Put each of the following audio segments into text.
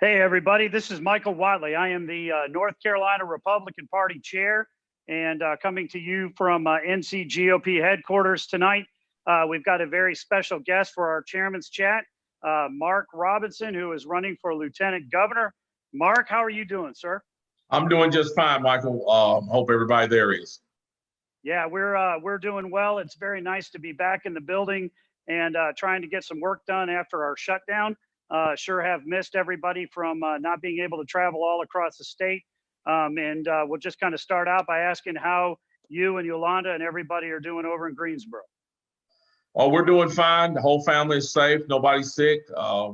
Hey, everybody, this is Michael Watley. I am the North Carolina Republican Party chair and coming to you from NCGOP headquarters tonight. We've got a very special guest for our chairman's chat, Mark Robinson, who is running for lieutenant governor. Mark, how are you doing, sir? I'm doing just fine, Michael. Hope everybody there is. Yeah, we're doing well. It's very nice to be back in the building and trying to get some work done after our shutdown. Sure have missed everybody from not being able to travel all across the state. We'll just kind of start out by asking how you and Yolanda and everybody are doing over in Greensboro. Well, we're doing fine. The whole family is safe. Nobody's sick.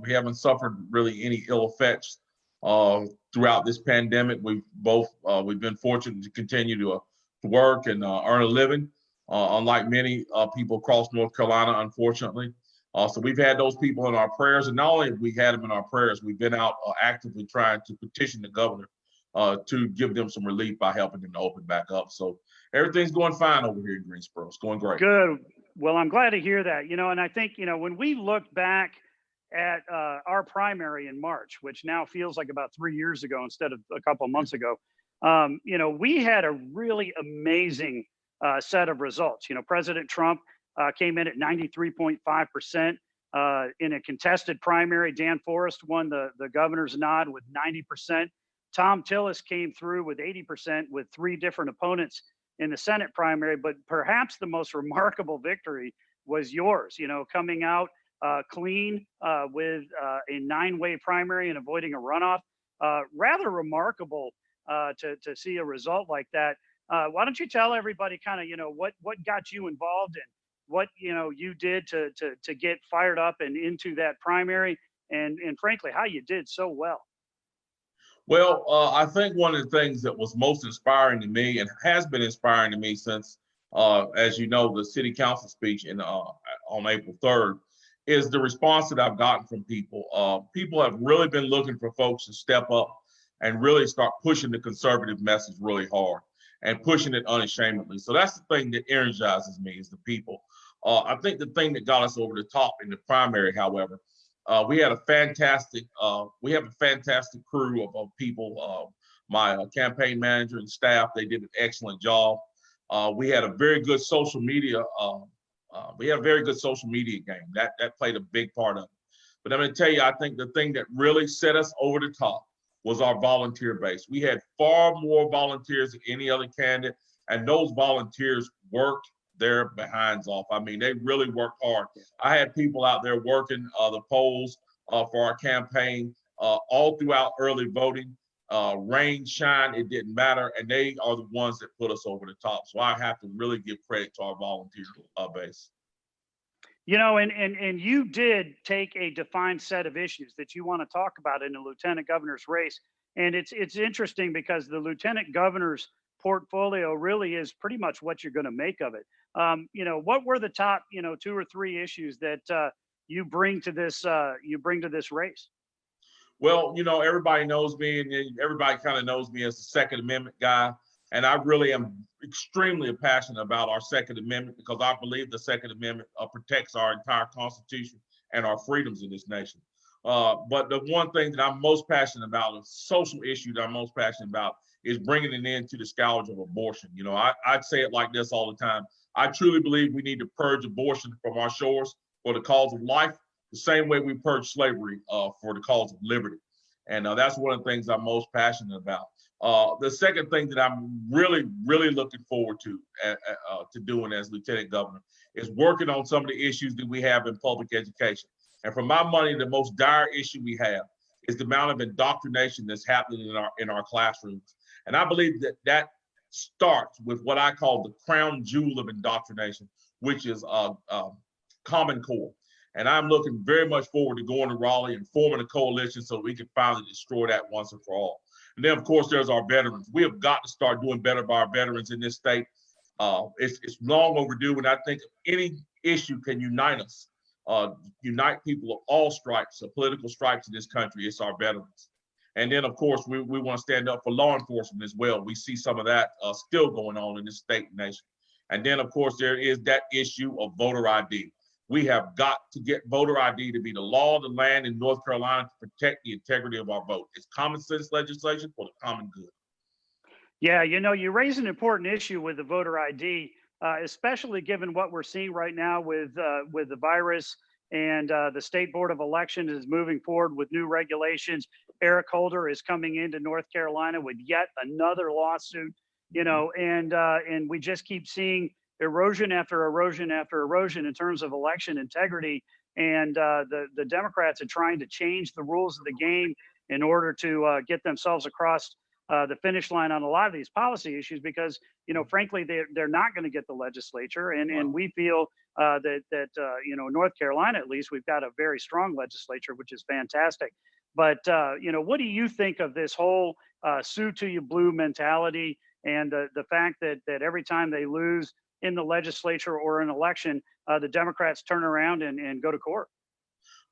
We haven't suffered really any ill effects throughout this pandemic. We've been fortunate to continue to work and earn a living, unlike many people across North Carolina, unfortunately. So we've had those people in our prayers, and not only have we had them in our prayers, we've been out actively trying to petition the governor to give them some relief by helping them to open back up. So everything's going fine over here in Greensboro. It's going great. Good. Well, I'm glad to hear that. And I think, when we look back at our primary in March, which now feels like about 3 years ago instead of a couple of months ago, we had a really amazing set of results. President Trump came in at 93.5%. In a contested primary, Dan Forrest won the governor's nod with 90%. Tom Tillis came through with 80% with 3 different opponents in the Senate primary. But perhaps the most remarkable victory was yours, coming out clean with a 9-way primary and avoiding a runoff. Rather remarkable to see a result like that. Why don't you tell everybody kind of, what got you involved and what you did to get fired up and into that primary, and frankly how you did so well. Well, I think one of the things that was most inspiring to me and has been inspiring to me since, as you know, the city council speech on April 3rd is the response that I've gotten from people. People have really been looking for folks to step up and really start pushing the conservative message really hard and pushing it unashamedly. So that's the thing that energizes me is the people. I think the thing that got us over the top in the primary, however, we have a fantastic crew of people. My campaign manager and staff, they did an excellent job. We had a very good social media. Game that played a big part of it. But I'm going to tell you, I think the thing that really set us over the top was our volunteer base. We had far more volunteers than any other candidate, and those volunteers worked their behinds off. I mean, they really worked hard. I had people out there working the polls for our campaign all throughout early voting. Rain, shine, it didn't matter, and they are the ones that put us over the top. So I have to really give credit to our volunteer base. And you did take a defined set of issues that you want to talk about in the lieutenant governor's race. And it's interesting because the lieutenant governor's portfolio really is pretty much what you're going to make of it. What were the top, 2 or 3 issues that you bring to this race? Well, everybody knows me, and everybody kind of knows me as the Second Amendment guy. And I really am extremely passionate about our Second Amendment because I believe the Second Amendment protects our entire Constitution and our freedoms in this nation. But the one thing that I'm most passionate about, a social issue that I'm most passionate about, is bringing an end to the scourge of abortion. I'd say it like this all the time. I truly believe we need to purge abortion from our shores for the cause of life, the same way we purge slavery for the cause of liberty. And that's one of the things I'm most passionate about. The second thing that I'm really, really looking forward to doing as lieutenant governor is working on some of the issues that we have in public education. And for my money, the most dire issue we have is the amount of indoctrination that's happening in our classrooms. And I believe that starts with what I call the crown jewel of indoctrination, which is Common Core. And I'm looking very much forward to going to Raleigh and forming a coalition so we can finally destroy that once and for all. And then, of course, there's our veterans. We have got to start doing better by our veterans in this state. It's long overdue, and I think any issue can unite us, unite people of all stripes, of political stripes in this country. It's our veterans. And then, of course, we want to stand up for law enforcement as well. We see some of that still going on in this state and nation. And then, of course, there is that issue of voter ID. We have got to get voter ID to be the law of the land in North Carolina to protect the integrity of our vote. It's common sense legislation for the common good. Yeah, you raise an important issue with the voter ID, especially given what we're seeing right now with the virus and the state board of elections is moving forward with new regulations. Eric Holder is coming into North Carolina with yet another lawsuit, and we just keep seeing erosion after erosion after erosion in terms of election integrity. And the Democrats are trying to change the rules of the game in order to get themselves across the finish line on a lot of these policy issues because frankly they're not going to get the legislature and we feel that North Carolina at least we've got a very strong legislature, which is fantastic. But what do you think of this whole sue to you blue mentality and the fact that every time they lose in the legislature or an election, the Democrats turn around and go to court?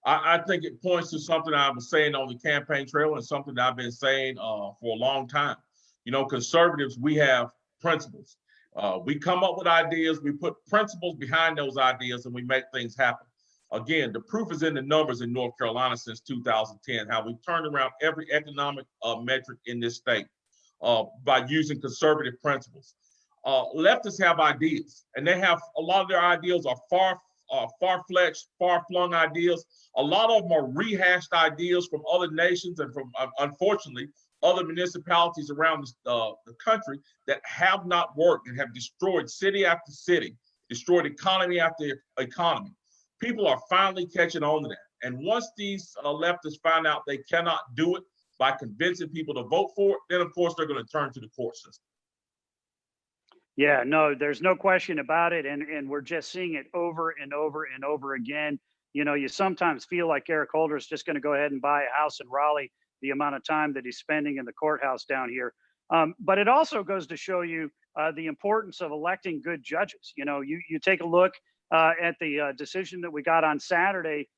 I think it points to something I was saying on the campaign trail and something that I've been saying for a long time. Conservatives, we have principles. We come up with ideas, we put principles behind those ideas, and we make things happen. Again, the proof is in the numbers in North Carolina since 2010, how we turned around every economic metric in this state by using conservative principles. Leftists have ideas, and they have a lot of their ideas are far-fletched, far-flung ideas. A lot of them are rehashed ideas from other nations and from, unfortunately, other municipalities around the country that have not worked and have destroyed city after city, destroyed economy after economy. People are finally catching on to that. And once these leftists find out they cannot do it by convincing people to vote for it, then of course they're going to turn to the court system. Yeah, no, there's no question about it. And we're just seeing it over and over and over again. You sometimes feel like Eric Holder is just going to go ahead and buy a house in Raleigh, the amount of time that he's spending in the courthouse down here. But it also goes to show you the importance of electing good judges. You take a look at the decision that we got on Saturday,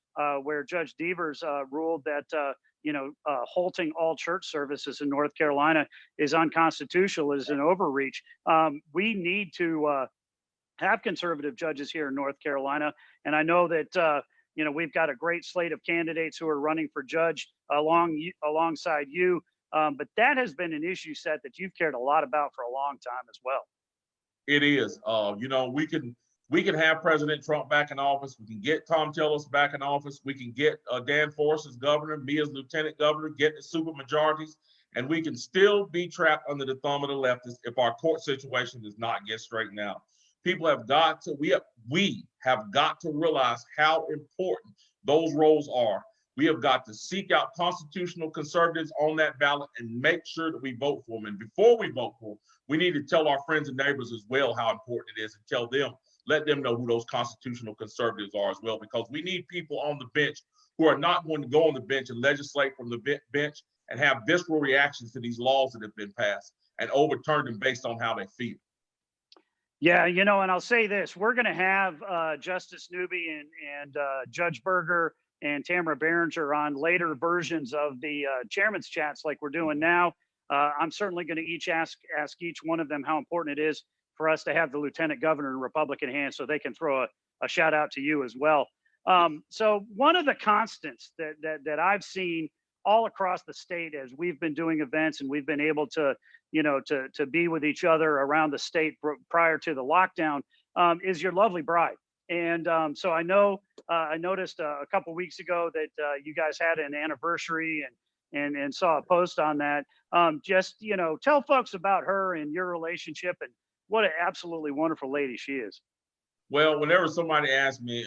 where Judge Devers ruled that halting all church services in North Carolina is unconstitutional, is an overreach. We need to have conservative judges here in North Carolina, and I know that we've got a great slate of candidates who are running for judge alongside you. But that has been an issue set that you've cared a lot about for a long time as well. It is. We can have President Trump back in office. We can get Tom Tillis back in office. We can get Dan Forest as governor, me as lieutenant governor, get the super majorities, and we can still be trapped under the thumb of the leftists if our court situation does not get straightened out. People have got to, we have got to realize how important those roles are. We have got to seek out constitutional conservatives on that ballot and make sure that we vote for them. And before we vote for them, we need to tell our friends and neighbors as well how important it is and tell them, let them know who those constitutional conservatives are as well, because we need people on the bench who are not going to go on the bench and legislate from the bench and have visceral reactions to these laws that have been passed and overturn them based on how they feel. Yeah, and I'll say this, we're going to have Justice Newby and Judge Berger and Tamara Behringer on later versions of the chairman's chats like we're doing now. I'm certainly going to ask each one of them how important it is for us to have the lieutenant governor in Republican hands so they can throw a shout out to you as well. So one of the constants that I've seen all across the state as we've been doing events and we've been able to be with each other around the state prior to the lockdown is your lovely bride. And so I noticed a couple weeks ago that you guys had an anniversary and saw a post on that. Just tell folks about her and your relationship and what an absolutely wonderful lady she is. Well, whenever somebody asks me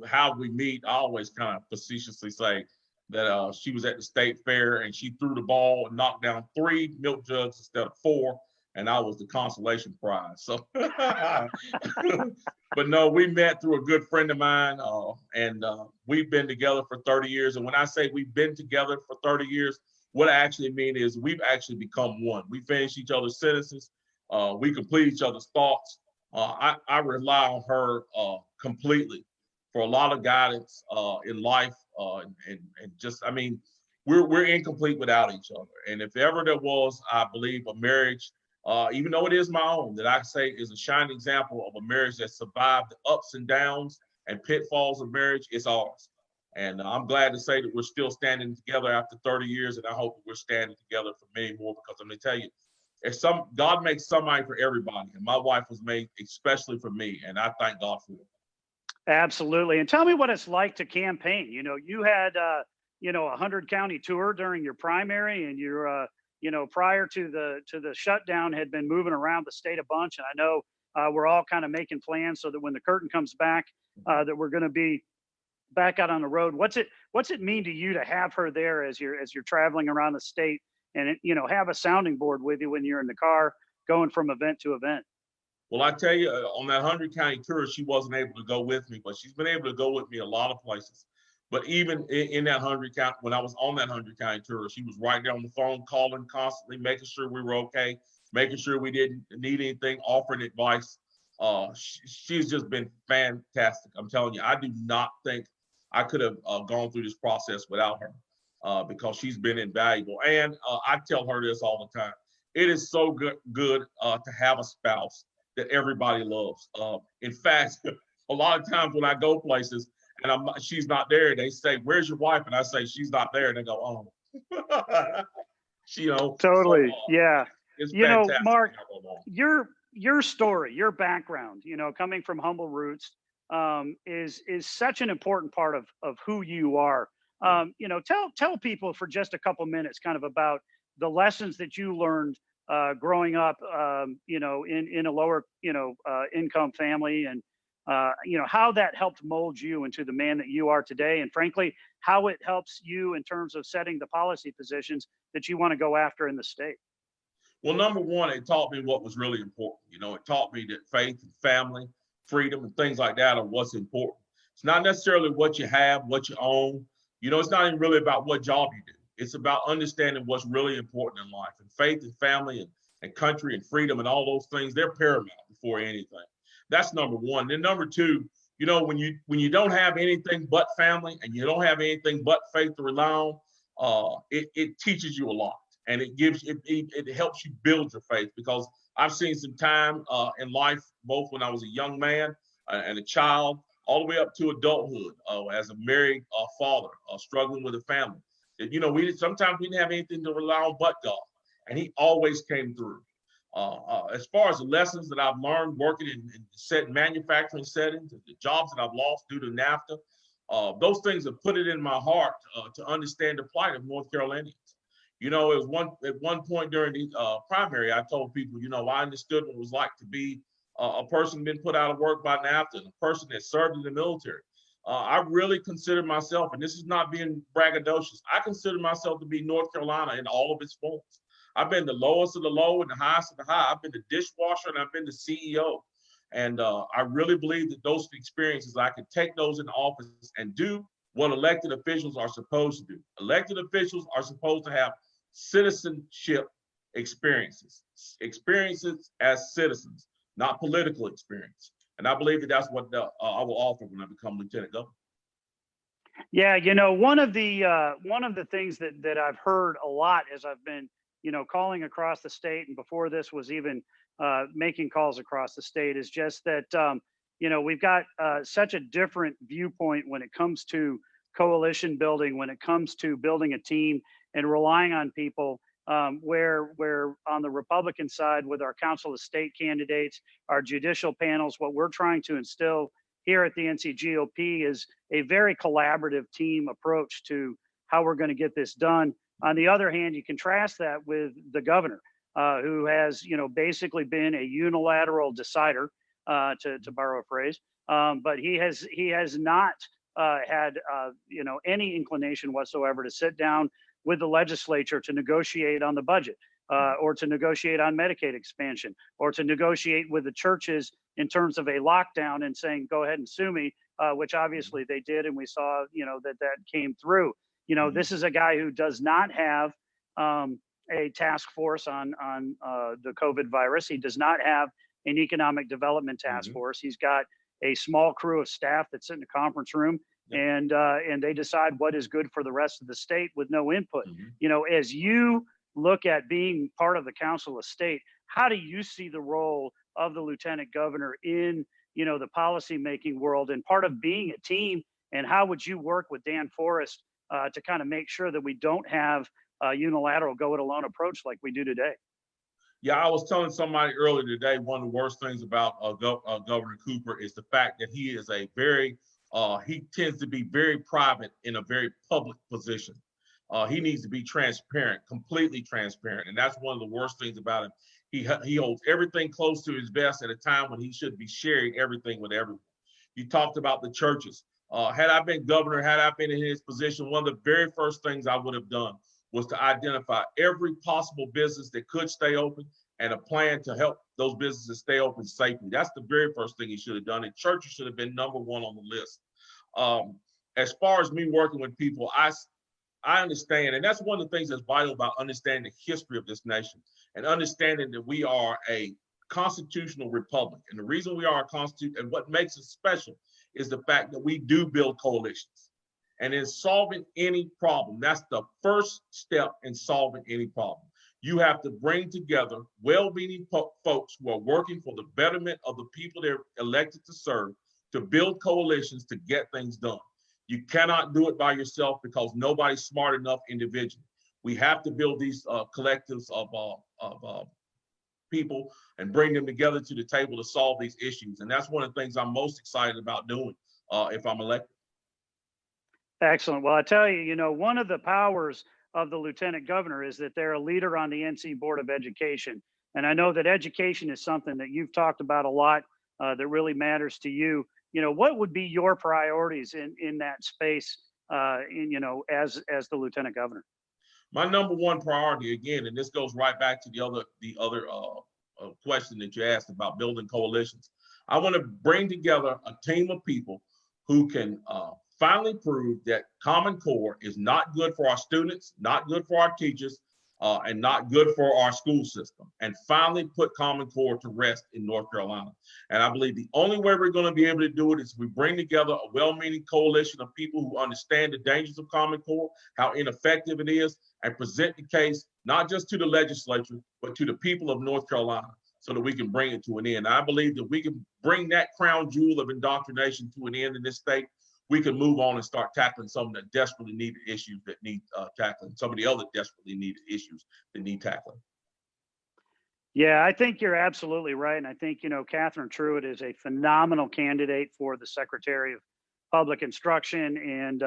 how we meet, I always kind of facetiously say that she was at the state fair and she threw the ball and knocked down 3 milk jugs instead of 4, and I was the consolation prize. So, but no, we met through a good friend of mine, and we've been together for 30 years. And when I say we've been together for 30 years, what I actually mean is we've actually become one. We finish each other's sentences. We complete each other's thoughts. I rely on her completely for a lot of guidance in life, and just, I mean, we're incomplete without each other. And if ever there was, I believe, a marriage, even though it is my own, that I say is a shining example of a marriage that survived the ups and downs and pitfalls of marriage, it's ours. And I'm glad to say that we're still standing together after 30 years, and I hope that we're standing together for many more, because I'm going to tell you, God makes somebody for everybody, and my wife was made especially for me, and I thank God for it. Absolutely. And tell me what it's like to campaign. You had, a 100 county tour during your primary, and you're, prior to the shutdown, had been moving around the state a bunch. And I know we're all kind of making plans so that when the curtain comes back, that we're going to be back out on the road. What's it mean to you to have her there as you're traveling around the state, and have a sounding board with you when you're in the car going from event to event? Well, I tell you, on that 100 county tour, she wasn't able to go with me, but she's been able to go with me a lot of places. But even in that 100 county, when I was on that 100 county tour, she was right there on the phone, calling constantly, making sure we were okay, making sure we didn't need anything, offering advice. She's just been fantastic. I'm telling you, I do not think I could have gone through this process without her, because she's been invaluable. And I tell her this all the time. It is so good to have a spouse that everybody loves. In fact, a lot of times when I go places and she's not there, they say, "Where's your wife?" And I say, "She's not there." And they go, "Oh." Totally. So, Yeah. it's fantastic. Mark, your story, your background, coming from humble roots, is such an important part of who you are. Tell people for just a couple minutes kind of about the lessons that you learned growing up, in a lower, income family, and how that helped mold you into the man that you are today, and frankly, how it helps you in terms of setting the policy positions that you want to go after in the state. Well, number one, it taught me what was really important. It taught me that faith and family, freedom, and things like that are what's important. It's not necessarily what you have, what you own. It's not even really about what job you do. It's about understanding what's really important in life. And faith and family and country and freedom and all those things, they're paramount before anything. That's number one. Then number two, when you don't have anything but family and you don't have anything but faith to rely on, it teaches you a lot. And it helps you build your faith, because I've seen some time in life, both when I was a young man and a child, all the way up to adulthood, as a married father, struggling with a family. Sometimes we didn't have anything to rely on but God, and He always came through. As far as the lessons that I've learned working in set manufacturing settings, the jobs that I've lost due to NAFTA, those things have put it in my heart to understand the plight of North Carolinians. It was at one point during the primary, I told people, I understood what it was like to be a person been put out of work by NAFTA, and a person that served in the military. I really consider myself, and this is not being braggadocious, I consider myself to be North Carolina in all of its forms. I've been the lowest of the low and the highest of the high. I've been the dishwasher and I've been the CEO. And I really believe that those experiences, I could take those into office and do what elected officials are supposed to do. Elected officials are supposed to have citizenship experiences as citizens, not political experience. And I believe that that's what I will offer when I become lieutenant governor. Yeah, one of the things that I've heard a lot as I've been, calling across the state, and before this was even making calls across the state, is just that we've got such a different viewpoint when it comes to coalition building, when it comes to building a team and relying on people. Where on the Republican side, with our Council of State candidates, our judicial panels, what we're trying to instill here at the NCGOP is a very collaborative team approach to how we're going to get this done. On the other hand, you contrast that with the governor, who has, basically been a unilateral decider, to borrow a phrase, but he has not had, any inclination whatsoever to sit down with the legislature to negotiate on the budget, or to negotiate on Medicaid expansion, or to negotiate with the churches in terms of a lockdown and saying, go ahead and sue me, which obviously they did. And we saw, that came through. This is a guy who does not have a task force on the COVID virus. He does not have an economic development task force. He's got a small crew of staff that sit in the conference room, and they decide what is good for the rest of the state with no input. As you look at being part of the Council of State, how do you see the role of the lieutenant governor in the policy making world and part of being a team? And how would you work with Dan Forrest to kind of make sure that we don't have a unilateral go it alone approach like we do today? Yeah, I was telling somebody earlier today, one of the worst things about Governor Cooper is the fact that he is a very, he tends to be very private in a very public position. He needs to be transparent, completely transparent. And that's one of the worst things about him. He holds everything close to his vest at a time when he should be sharing everything with everyone. You talked about the churches. Had I been governor, had I been in his position, one of the very first things I would have done was to identify every possible business that could stay open and a plan to help those businesses stay open safely. That's the very first thing he should have done. And churches should have been number one on the list. As far as me working with people, I understand, and that's one of the things that's vital about understanding the history of this nation and understanding that we are a constitutional republic. And the reason we are a constitution and what makes it special is the fact that we do build coalitions. And in solving any problem, that's the first step in solving any problem. You have to bring together well-meaning folks who are working for the betterment of the people they're elected to serve to build coalitions to get things done. You cannot do it by yourself because nobody's smart enough individually. We have to build these collectives of people and bring them together to the table to solve these issues. And that's one of the things I'm most excited about doing if I'm elected. Excellent. Well, I tell you, one of the powers of the lieutenant governor is that they're a leader on the NC Board of Education. And I know that education is something that you've talked about a lot that really matters to you. What would be your priorities in that space, as the lieutenant governor? My number one priority, again, and this goes right back to the other question that you asked about building coalitions. I want to bring together a team of people who can finally prove that Common Core is not good for our students, not good for our teachers, and not good for our school system, and finally put Common Core to rest in North Carolina. And I believe the only way we're going to be able to do it is we bring together a well-meaning coalition of people who understand the dangers of Common Core, how ineffective it is, and present the case not just to the legislature, but to the people of North Carolina so that we can bring it to an end. I believe that we can bring that crown jewel of indoctrination to an end in this state. We can move on and start tackling some of the desperately needed issues that need tackling, some of the other desperately needed issues that need tackling. Yeah, I think you're absolutely right. And I think, Catherine Truitt is a phenomenal candidate for the Secretary of Public Instruction. And,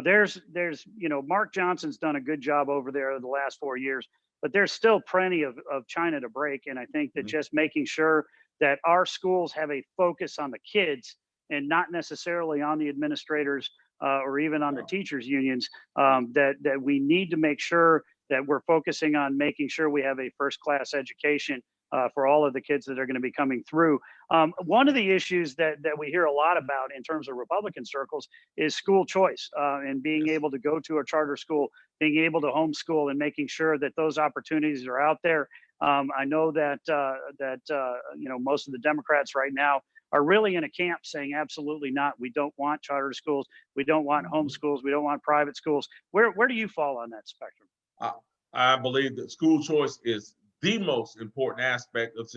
there's Mark Johnson's done a good job over there the last 4 years, but there's still plenty of China to break. And I think that just making sure that our schools have a focus on the kids and not necessarily on the administrators or even on the teachers unions, that we need to make sure that we're focusing on making sure we have a first class education for all of the kids that are going to be coming through. One of the issues that we hear a lot about in terms of Republican circles is school choice and being able to go to a charter school, being able to homeschool, and making sure that those opportunities are out there. I know that most of the Democrats right now are really in a camp saying absolutely not. We don't want charter schools. We don't want homeschools. We don't want private schools. Where do you fall on that spectrum? I believe that school choice is the most important aspect of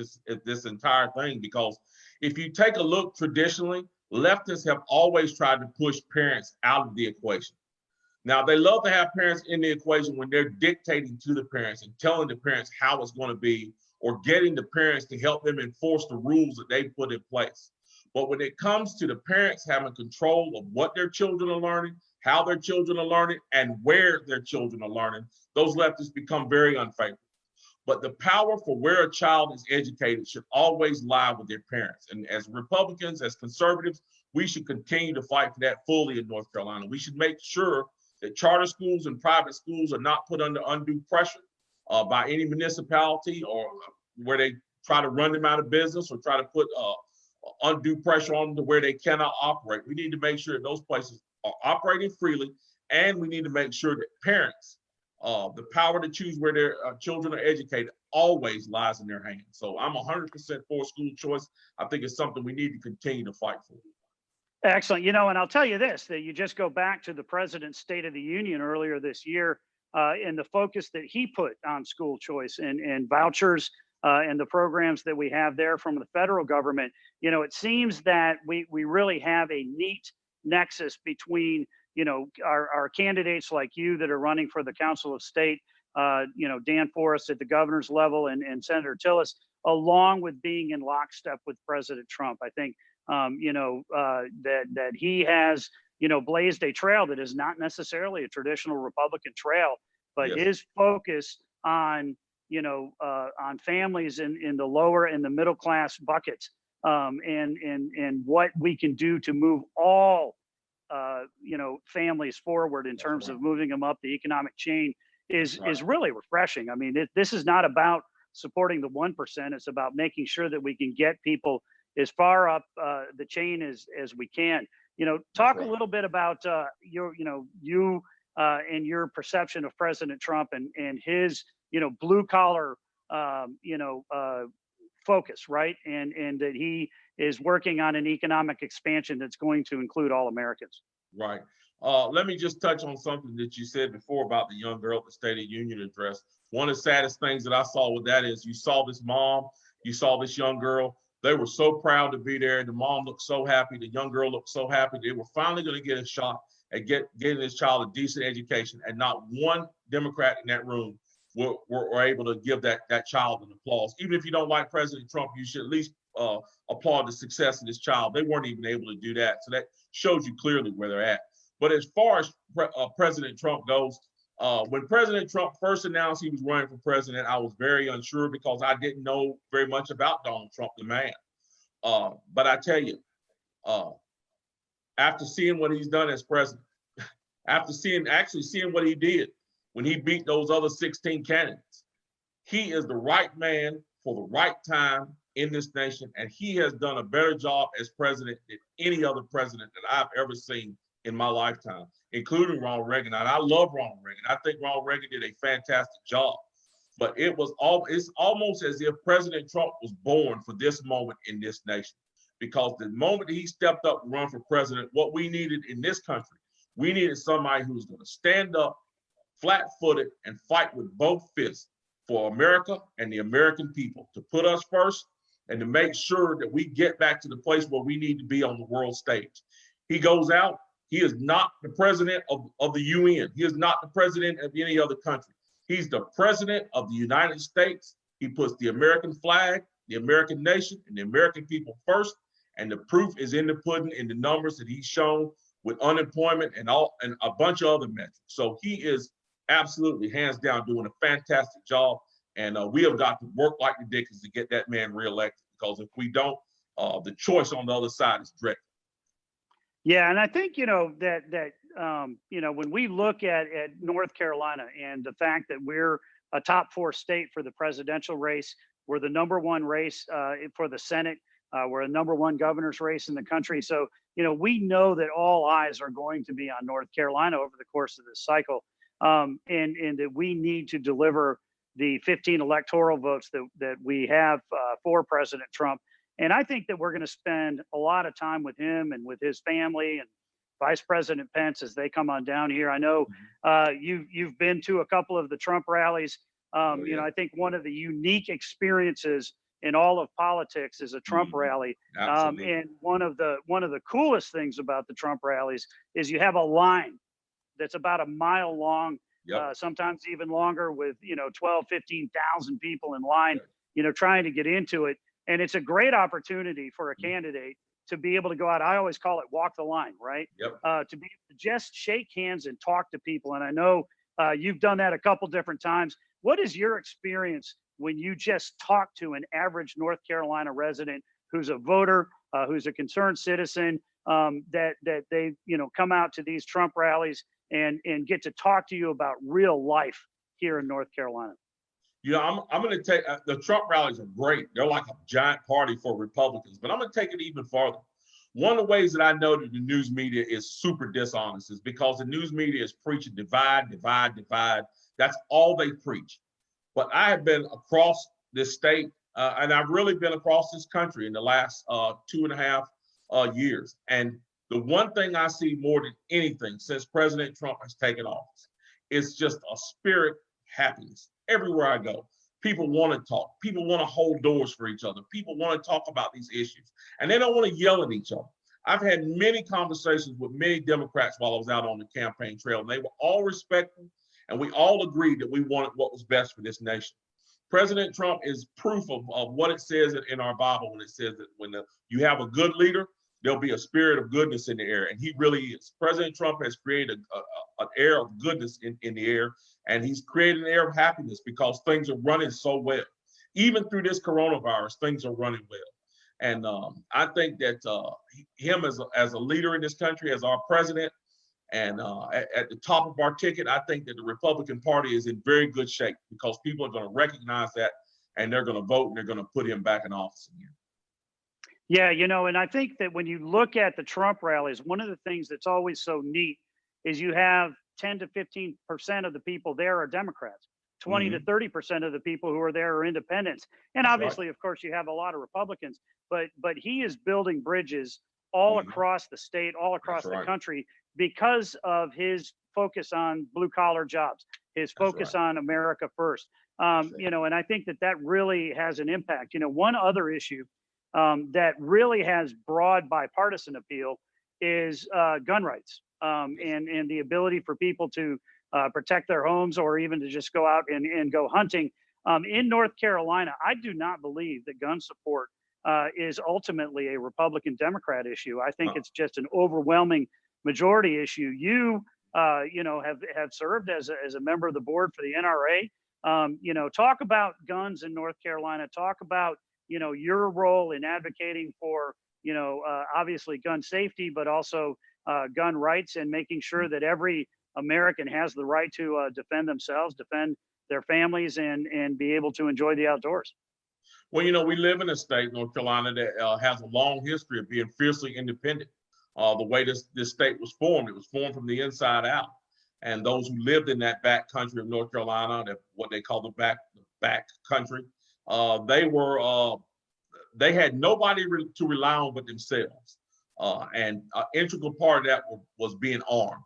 this entire thing, because if you take a look traditionally, leftists have always tried to push parents out of the equation. Now, they love to have parents in the equation when they're dictating to the parents and telling the parents how it's going to be, or getting the parents to help them enforce the rules that they put in place. But when it comes to the parents having control of what their children are learning, how their children are learning, and where their children are learning, those leftists become very unfavorable. But the power for where a child is educated should always lie with their parents. And as Republicans, as conservatives, we should continue to fight for that fully in North Carolina. We should make sure that charter schools and private schools are not put under undue pressure by any municipality, or where they try to run them out of business or try to put undue pressure on them to where they cannot operate. We need to make sure that those places are operating freely, and we need to make sure that parents, the power to choose where their children are educated always lies in their hands. So I'm 100% for school choice. I think it's something we need to continue to fight for. Excellent. And I'll tell you this, that you just go back to the president's State of the Union earlier this year and the focus that he put on school choice and vouchers and the programs that we have there from the federal government, it seems that we really have a neat nexus between, our candidates like you that are running for the Council of State, Dan Forest at the governor's level, and Senator Tillis, along with being in lockstep with President Trump. I think, that he has, blazed a trail that is not necessarily a traditional Republican trail, but Yes. his focus on, on families in the lower and the middle class buckets, and what we can do to move all, families forward in terms of moving them up the economic chain is really refreshing. I mean, this is not about supporting the 1%. It's about making sure that we can get people as far up the chain as we can. Talk a little bit about you and your perception of President Trump and his, blue collar, focus, right? And that he is working on an economic expansion that's going to include all Americans. Right. Let me just touch on something that you said before about the young girl at the State of the Union address. One of the saddest things that I saw with that is you saw this mom, you saw this young girl. They were so proud to be there. The mom looked so happy. The young girl looked so happy. They were finally going to get a shot at getting this child a decent education. And not one Democrat in that room were able to give that child an applause. Even if you don't like President Trump, you should at least applaud the success of this child. They weren't even able to do that. So that shows you clearly where they're at. But as far as President Trump goes, when President Trump first announced he was running for president, I was very unsure because I didn't know very much about Donald Trump, the man. But I tell you, after seeing what he's done as president, after seeing what he did when he beat those other 16 candidates, he is the right man for the right time in this nation, and he has done a better job as president than any other president that I've ever seen in my lifetime, including Ronald Reagan. And I love Ronald Reagan. I think Ronald Reagan did a fantastic job. But it's almost as if President Trump was born for this moment in this nation. Because the moment that he stepped up and run for president, what we needed in this country, we needed somebody who was going to stand up flat-footed and fight with both fists for America and the American people, to put us first and to make sure that we get back to the place where we need to be on the world stage. He goes out. He is not the president of the UN. He is not the president of any other country. He's the president of the United States. He puts the American flag, the American nation, and the American people first. And the proof is in the pudding, in the numbers that he's shown with unemployment and a bunch of other metrics. So he is absolutely, hands down, doing a fantastic job. And we have got to work like the Dickens to get that man reelected, because if we don't, the choice on the other side is dreadful. Yeah, and I think that when we look at North Carolina and the fact that we're a top 4 state for the presidential race, we're the #1 race for the Senate, we're a #1 governor's race in the country. So we know that all eyes are going to be on North Carolina over the course of this cycle, and that we need to deliver the 15 electoral votes that we have for President Trump. And I think that we're going to spend a lot of time with him and with his family and Vice President Pence as they come on down here. I know you've been to a couple of the Trump rallies. I think one of the unique experiences in all of politics is a Trump rally. And one of the coolest things about the Trump rallies is you have a line that's about a mile long, sometimes even longer, with 12, 15,000 people in line, trying to get into it. And it's a great opportunity for a candidate to be able to go out. I always call it walk the line, right? To be able to just shake hands and talk to people. And I know you've done that a couple different times. What is your experience when you just talk to an average North Carolina resident who's a voter, who's a concerned citizen, that they come out to these Trump rallies and get to talk to you about real life here in North Carolina? I'm going to take the Trump rallies are great. They're like a giant party for Republicans, but I'm going to take it even farther. One of the ways that I know that the news media is super dishonest is because the news media is preaching divide, divide, divide. That's all they preach. But I have been across this state, and I've really been across this country in the last 2.5 years. And the one thing I see more than anything since President Trump has taken office is just a spirit happiness everywhere I go. People want to talk. People want to hold doors for each other. People want to talk about these issues, and they don't want to yell at each other. I've had many conversations with many Democrats while I was out on the campaign trail, and they were all respectful, and we all agreed that we wanted what was best for this nation. President Trump is proof of what it says in our Bible when it says that when you have a good leader, there'll be a spirit of goodness in the air, and he really is. President Trump has created an air of goodness in the air, and he's created an air of happiness because things are running so well. Even through this coronavirus, things are running well. And I think that him as a leader in this country, as our president, and at the top of our ticket, I think that the Republican Party is in very good shape because people are going to recognize that, and they're going to vote, and they're going to put him back in office again. Yeah, and I think that when you look at the Trump rallies, one of the things that's always so neat is you have 10 to 15% of the people there are Democrats. 20 to 30% of the people who are there are independents. And obviously, of course, you have a lot of Republicans, but he is building bridges all across the state, all across the country because of his focus on blue collar jobs, his focus on America first. And I think that really has an impact. One other issue that really has broad bipartisan appeal is gun rights and the ability for people to protect their homes or even to just go out and go hunting. In North Carolina, I do not believe that gun support is ultimately a Republican Democrat issue. I think it's just an overwhelming majority issue. You have served as a member of the board for the NRA. Talk about guns in North Carolina. Talk about your role in advocating for obviously gun safety, but also gun rights and making sure that every American has the right to defend themselves, defend their families, and be able to enjoy the outdoors. Well, we live in a state, North Carolina, that has a long history of being fiercely independent. The way this state was formed, it was formed from the inside out. And those who lived in that back country of North Carolina, what they call the back country, they had nobody to rely on but themselves. And an integral part of that was being armed.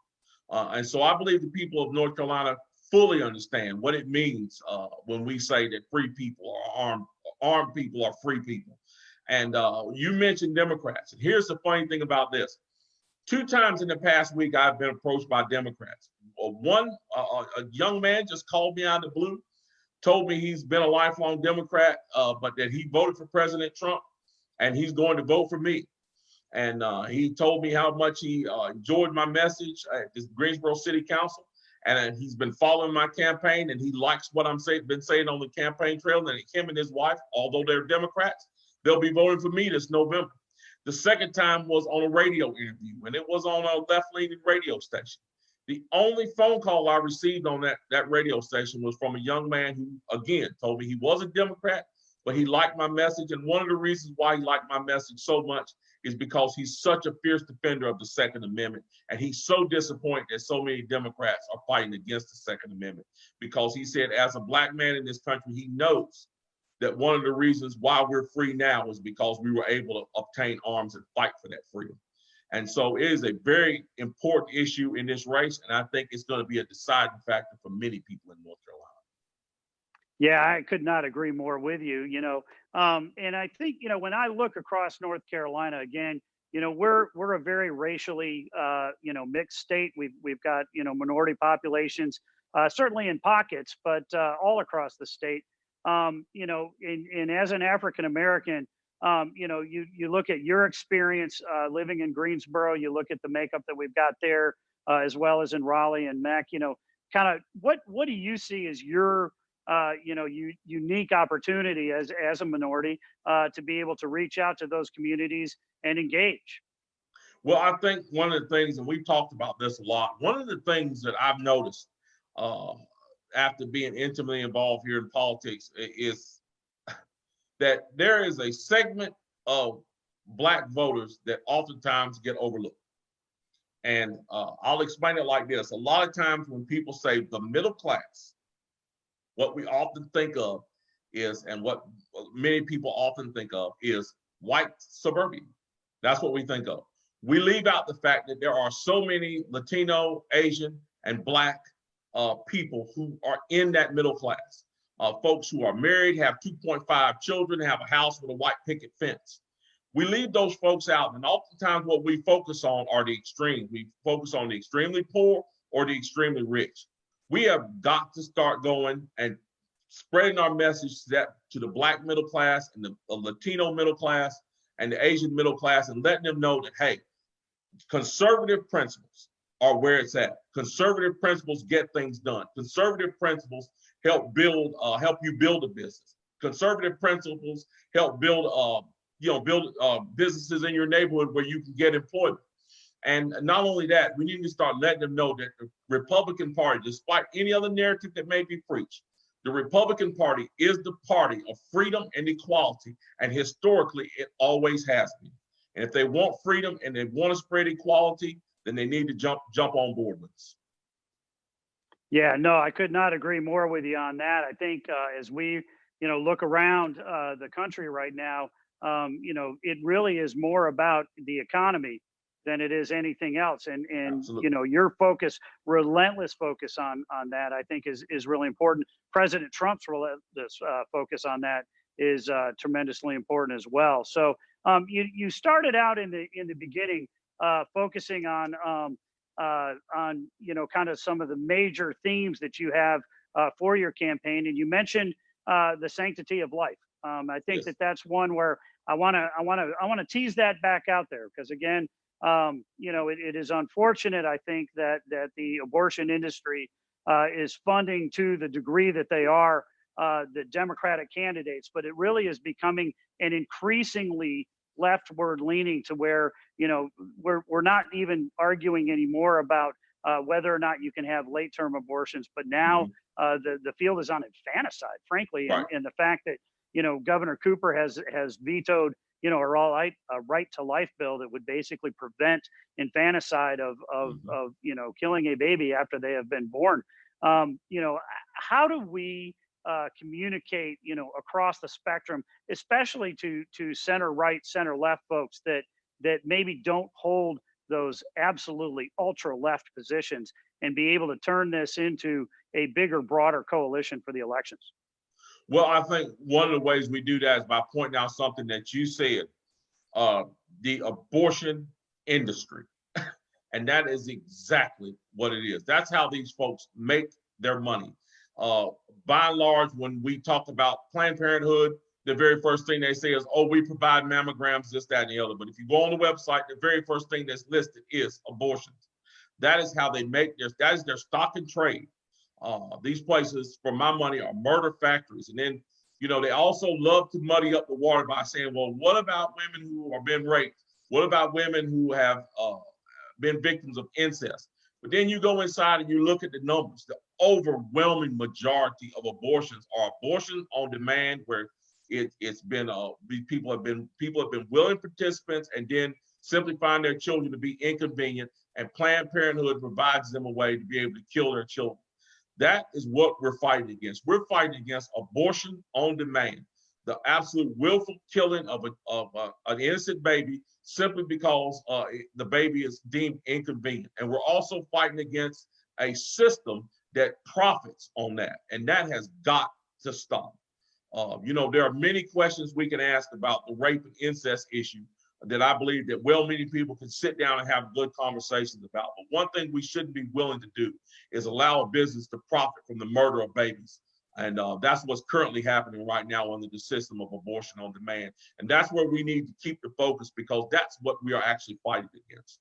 And so I believe the people of North Carolina fully understand what it means when we say that free people are armed people are free people. And you mentioned Democrats. And here's the funny thing about this. 2 times in the past week, I've been approached by Democrats. One, a young man just called me out of the blue, told me he's been a lifelong Democrat, but that he voted for President Trump and he's going to vote for me. And he told me how much he enjoyed my message at this Greensboro City Council. And he's been following my campaign and he likes what I'm been saying on the campaign trail. And him and his wife, although they're Democrats, they'll be voting for me this November. The second time was on a radio interview, and it was on a left-leaning radio station. The only phone call I received on that radio station was from a young man who, again, told me he was a Democrat, but he liked my message. And one of the reasons why he liked my message so much is because he's such a fierce defender of the Second Amendment. And he's so disappointed that so many Democrats are fighting against the Second Amendment, because he said, as a Black man in this country, he knows that one of the reasons why we're free now is because we were able to obtain arms and fight for that freedom. And so it is a very important issue in this race. And I think it's going to be a deciding factor for many people in North Carolina. Yeah, I could not agree more with you, and I think, when I look across North Carolina again, we're a very racially, mixed state. We've got, minority populations, certainly in pockets, but all across the state. And as an African American, you look at your experience living in Greensboro, you look at the makeup that we've got there, as well as in Raleigh and Mac, kind of what do you see as your, unique opportunity as a minority to be able to reach out to those communities and engage? Well, I think one of the things, and we've talked about this a lot, one of the things that I've noticed after being intimately involved here in politics is that there is a segment of Black voters that oftentimes get overlooked. And I'll explain it like this. A lot of times when people say the middle class, what we often think of is, and what many people often think of is white suburban. That's what we think of. We leave out the fact that there are so many Latino, Asian, and Black people who are in that middle class. folks who are married, have 2.5 children, have a house with a white picket fence. We leave those folks out, and oftentimes what we focus on are the extremes. We focus on the extremely poor or the extremely rich. We have got to start going and spreading our message to the Black middle class and the Latino middle class and the Asian middle class, and letting them know that, hey, conservative principles are where it's at. Conservative principles get things done. Conservative principles help you build a business. Conservative principles help build businesses in your neighborhood where you can get employment. And not only that, we need to start letting them know that the Republican Party, despite any other narrative that may be preached, the Republican Party is the party of freedom and equality, and historically it always has been. And if they want freedom and they want to spread equality, then they need to jump on board with us. Yeah, no, I could not agree more with you on that. I think as we, look around the country right now, it really is more about the economy than it is anything else. And Absolutely. your focus, relentless focus on that, I think is really important. President Trump's relentless focus on that is tremendously important as well. So you started out in the beginning focusing on kind of some of the major themes that you have for your campaign, and you mentioned the sanctity of life. I think Yes. that's one where I want to tease that back out there, because again, it is unfortunate, I think, that the abortion industry is funding to the degree that they are the Democratic candidates, but it really is becoming an increasingly leftward leaning to where we're not even arguing anymore about whether or not you can have late term abortions, but now the field is on infanticide, frankly, Right. and the fact that Governor Cooper has vetoed a right to life bill that would basically prevent infanticide of killing a baby after they have been born. How do we communicate across the spectrum, especially to center right, center left folks that maybe don't hold those absolutely ultra left positions, and be able to turn this into a bigger, broader coalition for the elections? Well, I think one of the ways we do that is by pointing out something that you said, the abortion industry. And that is exactly what it is. That's how these folks make their money. By and large, when we talk about Planned Parenthood, the very first thing they say is, oh, we provide mammograms, this, that, and the other. But if you go on the website, the very first thing that's listed is abortions. That is how they make that is their stock and trade. These places, for my money, are murder factories. And then, they also love to muddy up the water by saying, well, what about women who are being raped? What about women who have been victims of incest? But then you go inside and you look at the numbers. The overwhelming majority of abortions are abortions on demand, where it's been people have been willing participants and then simply find their children to be inconvenient, and Planned Parenthood provides them a way to be able to kill their children. That is what we're fighting against. We're fighting against abortion on demand, the absolute willful killing of an innocent baby simply because the baby is deemed inconvenient. And we're also fighting against a system that profits on that, and that has got to stop. There are many questions we can ask about the rape and incest issue that I believe that well-meaning people can sit down and have good conversations about. But one thing we shouldn't be willing to do is allow a business to profit from the murder of babies. And that's what's currently happening right now under the system of abortion on demand. And that's where we need to keep the focus, because that's what we are actually fighting against.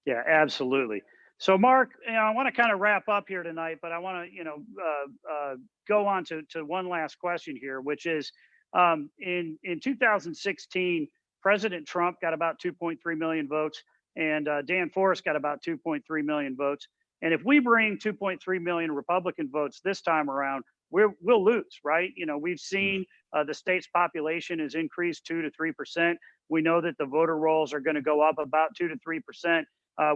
Yeah, absolutely. So, Mark, I want to kind of wrap up here tonight, but I want to, go on to one last question here, which is, in 2016, President Trump got about 2.3 million votes, and Dan Forest got about 2.3 million votes. And if we bring 2.3 million Republican votes this time around, we'll lose, right? We've seen the state's population has increased 2 to 3%. We know that the voter rolls are going to go up about 2 to 3%.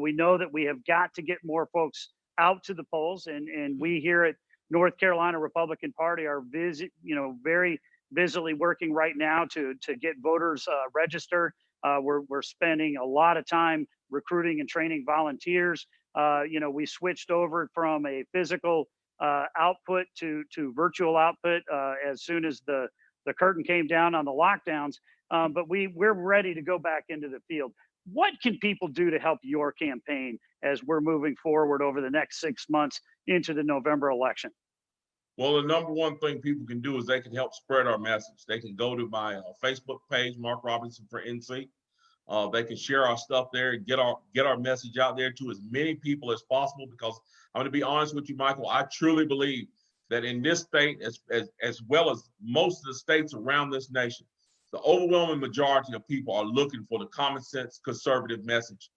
We know that we have got to get more folks out to the polls, and we here at North Carolina Republican Party are very busily working right now to get voters registered. We're spending a lot of time recruiting and training volunteers. We switched over from a physical output to virtual output as soon as the curtain came down on the lockdowns. But we're ready to go back into the field. What can people do to help your campaign as we're moving forward over the next 6 months into the November election? Well, the number one thing people can do is they can help spread our message. They can go to my Facebook page, Mark Robinson for NC. They can share our stuff there and get our message out there to as many people as possible. Because I'm going to be honest with you, Michael, I truly believe that in this state, as well as most of the states around this nation, the overwhelming majority of people are looking for the common sense conservative message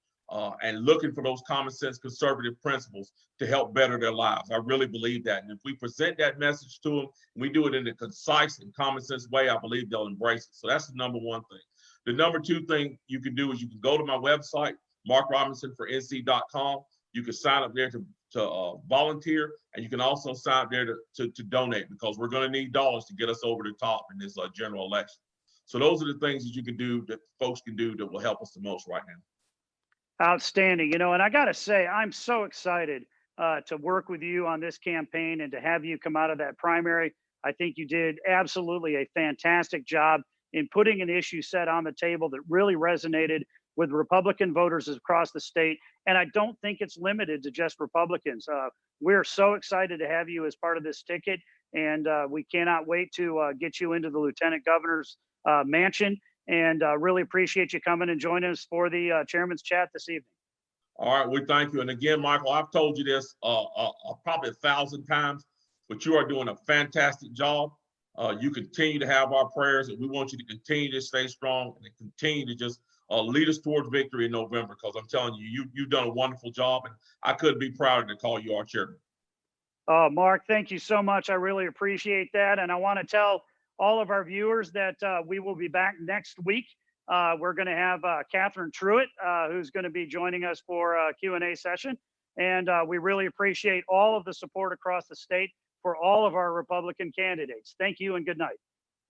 and looking for those common sense conservative principles to help better their lives. I really believe that. And if we present that message to them, and we do it in a concise and common sense way, I believe they'll embrace it. So that's the number one thing. The number two thing you can do is you can go to my website, markrobinsonfornc.com. You can sign up there to volunteer, and you can also sign up there to donate, because we're going to need dollars to get us over the top in this general election. So those are the things that you can do, that folks can do, that will help us the most right now. Outstanding. And I got to say, I'm so excited to work with you on this campaign and to have you come out of that primary. I think you did absolutely a fantastic job in putting an issue set on the table that really resonated with Republican voters across the state. And I don't think it's limited to just Republicans. We're so excited to have you as part of this ticket. And we cannot wait to get you into the lieutenant governor's mansion. And really appreciate you coming and joining us for the chairman's chat this evening. All right, we thank you. And again, Michael, I've told you this probably 1,000 times, but you are doing a fantastic job. You continue to have our prayers, and we want you to continue to stay strong and continue to just lead us towards victory in November, because I'm telling you, you've done a wonderful job, and I couldn't be prouder to call you our chairman. Mark, thank you so much. I really appreciate that. And I want to tell all of our viewers that we will be back next week. We're going to have Catherine Truitt, who's going to be joining us for a Q&A session. And we really appreciate all of the support across the state for all of our Republican candidates. Thank you and good night.